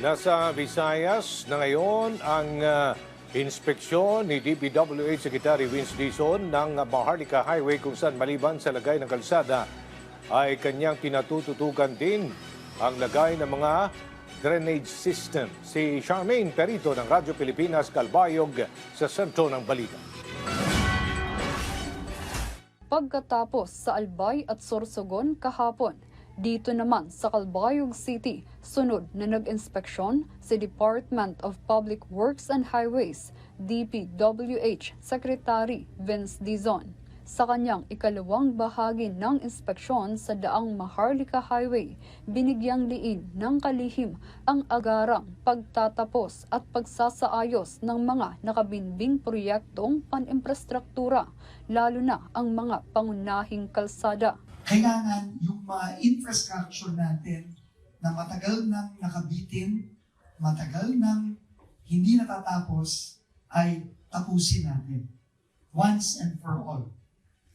Nasa Visayas na ngayon ang inspeksyon ni DPWH Secretary Vince Dizon ng Maharlika Highway kung saan maliban sa lagay ng kalsada ay kanyang pinatututukan din ang lagay ng mga drainage system. Si Charmaine Perito ng Radyo Pilipinas Calbayog sa sentro ng balita. Pagkatapos sa Albay at Sorsogon kahapon, dito naman sa Calbayog City, sunod na nag-inspeksyon si Department of Public Works and Highways, DPWH Secretary Vince Dizon. Sa kanyang ikalawang bahagi ng inspeksyon sa daang Maharlika Highway, binigyang liin ng kalihim ang agarang pagtatapos at pagsasaayos ng mga nakabinbing proyektong pan-imprastruktura, lalo na ang mga pangunahing kalsada. Kailangan yung mga infrastructure natin na matagal nang nakabitin, matagal nang hindi natatapos, ay tapusin natin. Once and for all.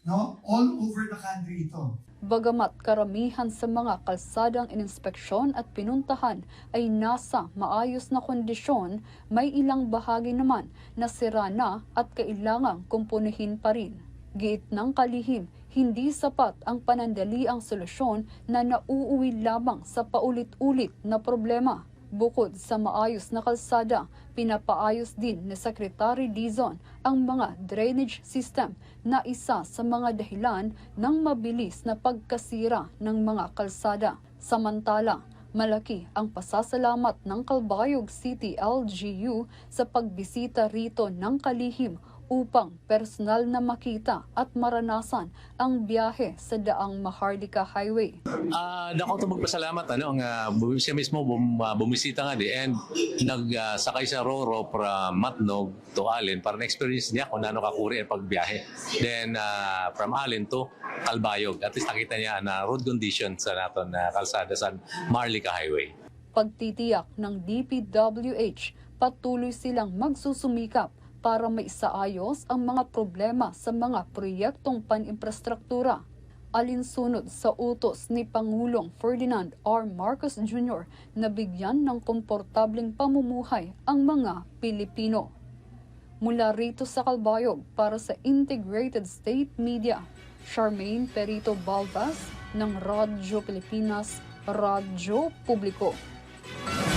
No? All over the country ito. Bagamat karamihan sa mga kalsadang ininspeksyon at pinuntahan ay nasa maayos na kondisyon, may ilang bahagi naman na sira na at kailangang kumpunihin pa rin. Giit ng kalihim, hindi sapat ang panandaliang solusyon na nauuwi lamang sa paulit-ulit na problema. Bukod sa maayos na kalsada, pinapaayos din ni Secretary Dizon ang mga drainage system na isa sa mga dahilan ng mabilis na pagkasira ng mga kalsada. Samantala, malaki ang pasasalamat ng Calbayog City LGU sa pagbisita rito ng kalihim upang personal na makita at maranasan ang biyahe sa daang Maharlika Highway. Ako ito magpasalamat. Siya mismo bumisita nga and nagsakay sa Roro from Matnog to Allen para na-experience niya kung ano kakuri ang pagbiyahe. Then from Allen to Calbayog. At least nakita niya na road condition sa naton kalsada sa Maharlika Highway. Pagtitiyak ng DPWH, patuloy silang magsusumikap para maisaayos ang mga problema sa mga proyektong pan-imprastruktura. Alinsunod sa utos ni Pangulong Ferdinand R. Marcos Jr. na bigyan ng komportableng pamumuhay ang mga Pilipino. Mula rito sa Calbayog para sa Integrated State Media, Charmaine Perito Balvas ng Radyo Pilipinas, Radyo Publiko.